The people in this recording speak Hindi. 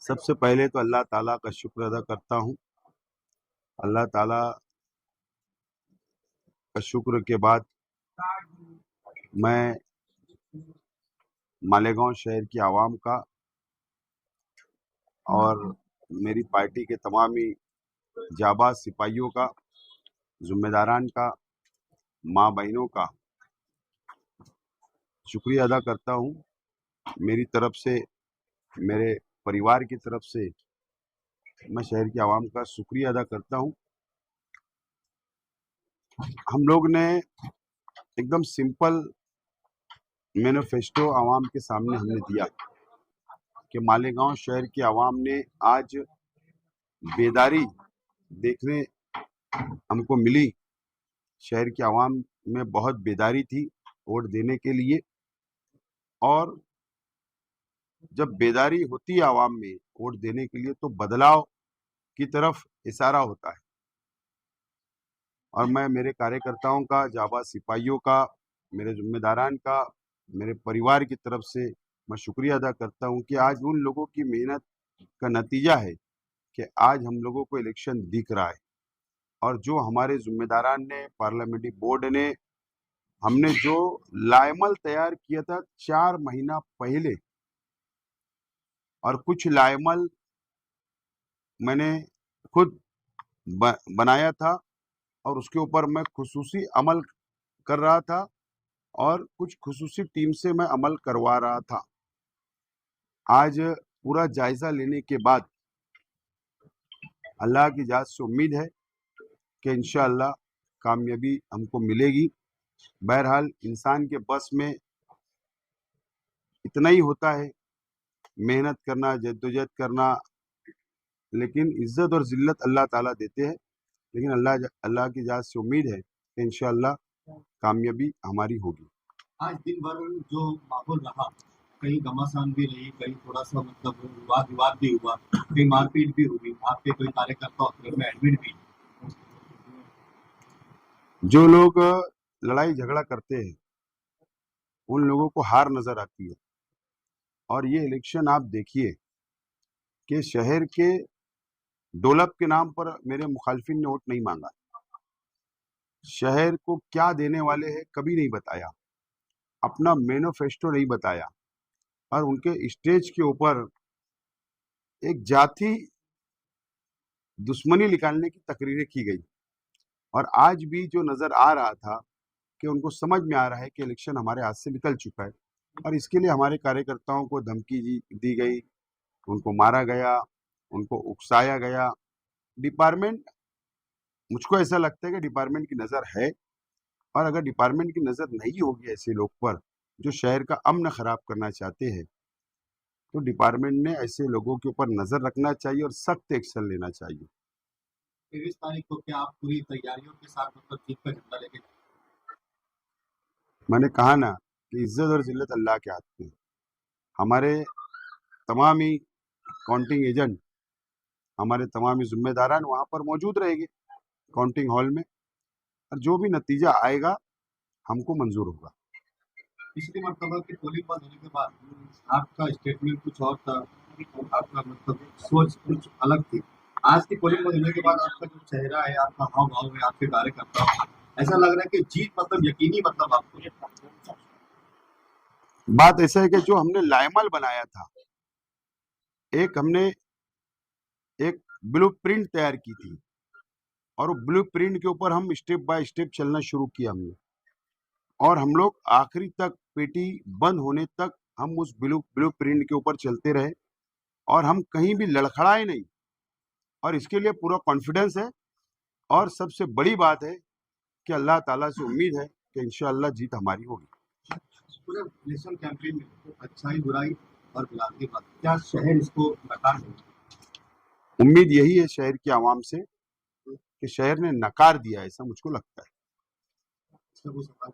सबसे पहले तो अल्लाह ताला का शुक्र अदा करता हूँ। अल्लाह ताला का शुक्र के बाद मैं मालेगांव शहर की आवाम का और मेरी पार्टी के तमाम ही जाबाज सिपाहियों का, जिम्मेदारान का, माँ बहनों का शुक्रिया अदा करता हूँ। मेरी तरफ से, मेरे परिवार की तरफ से मैं शहर की आवाम का शुक्रिया अदा करता हूँ। हम लोग ने एकदम सिंपल मैनिफेस्टो आवाम के सामने हमने दिया कि मालेगांव शहर की आवाम ने आज बेदारी देखने हमको मिली। शहर की आवाम में बहुत बेदारी थी वोट देने के लिए, और जब बेदारी होती है आवाम में वोट देने के लिए तो बदलाव की तरफ इशारा होता है। और मैं मेरे कार्यकर्ताओं का, जाबाज सिपाहियों का, मेरे जिम्मेदारान का, मेरे परिवार की तरफ से मैं शुक्रिया अदा करता हूं कि आज उन लोगों की मेहनत का नतीजा है कि आज हम लोगों को इलेक्शन दिख रहा है। और जो हमारे जिम्मेदारान ने, पार्लियामेंट्री बोर्ड ने, हमने जो लाएमल तैयार किया था 4 महीना पहले, और कुछ लाएमल मैंने खुद बनाया था और उसके ऊपर मैं खुसूसी अमल कर रहा था और कुछ खुसूसी टीम से मैं अमल करवा रहा था। आज पूरा जायजा लेने के बाद अल्लाह की जात से उम्मीद है कि इंशाअल्लाह कामयाबी हमको मिलेगी। बहरहाल इंसान के बस में इतना ही होता है, मेहनत करना, जद्दोजहद करना, लेकिन इज्जत और जिल्लत अल्लाह ताला देते हैं। लेकिन अल्लाह की जात से उम्मीद है कि इंशाअल्लाह कामयाबी हमारी होगी। आज दिन भर जो माहौल रहा, कहीं घमासान भी रही, कहीं थोड़ा सा मतलब वाद विवाद भी हुआ, कहीं मारपीट भी हुई, आपके कोई कार्यकर्ता हॉस्पिटल में एडमिट भी। जो लोग लड़ाई झगड़ा करते हैं उन लोगों को हार नजर आती है। और ये इलेक्शन आप देखिए कि शहर के डेवलप के नाम पर मेरे मुखालफिन ने वोट नहीं मांगा। शहर को क्या देने वाले हैं कभी नहीं बताया, अपना मैनिफेस्टो नहीं बताया, और उनके स्टेज के ऊपर एक जाति दुश्मनी निकालने की तकरीरें की गई। और आज भी जो नजर आ रहा था कि उनको समझ में आ रहा है कि इलेक्शन हमारे हाथ से निकल चुका है, और इसके लिए हमारे कार्यकर्ताओं को धमकी दी गई, उनको मारा गया, उनको उकसाया गया। डिपार्टमेंट, मुझको ऐसा लगता है कि डिपार्टमेंट की नज़र है, और अगर डिपार्टमेंट की नज़र नहीं होगी ऐसे लोग पर जो शहर का अमन खराब करना चाहते हैं, तो डिपार्टमेंट ने ऐसे लोगों के ऊपर नज़र रखना चाहिए और सख्त एक्शन लेना चाहिए। 23 तारीख को क्या आप पूरी तैयारियों के साथ मतलब जीत का झंडा लेके? मैंने कहा ना कि इज्जत और जिल्लत अल्लाह के हाथ में। हमारे तमाम ही काउंटिंग एजेंट, हमारे तमाम ही जिम्मेदारान वहाँ पर मौजूद रहेंगे काउंटिंग हॉल में, और जो भी नतीजा आएगा हमको मंजूर होगा। पिछली मरतबा की पोलिंग बंद होने के बाद आपका स्टेटमेंट कुछ और था, आपका मतलब सोच कुछ अलग थी। आज की पोलिंग बंद होने के बाद आपका जो चेहरा है, आपका हाव भाव है, आपके कार्यकर्ता, ऐसा लग रहा है कि जीत मतलब यकीनी मतलब आपको। बात ऐसा है कि जो हमने लाएमल बनाया था, एक हमने एक ब्लूप्रिंट तैयार की थी, और वो ब्लूप्रिंट के ऊपर हम स्टेप बाय स्टेप चलना शुरू किया हमने, और हम लोग आखिरी तक, पेटी बंद होने तक हम उस ब्लूप्रिंट के ऊपर चलते रहे, और हम कहीं भी लड़खड़ाए नहीं, और इसके लिए पूरा कॉन्फिडेंस है। और सबसे बड़ी बात है कि अल्लाह ताला से उम्मीद है कि इंशाअल्लाह जीत हमारी होगी। पूरे इलेक्शन कैंपेन में अच्छाई, बुराई और बिलाती बात, क्या शहर इसको नकार देगा? उम्मीद यही है शहर की आवाम से कि शहर ने नकार दिया, ऐसा मुझको लगता है। इसका कोई सवाल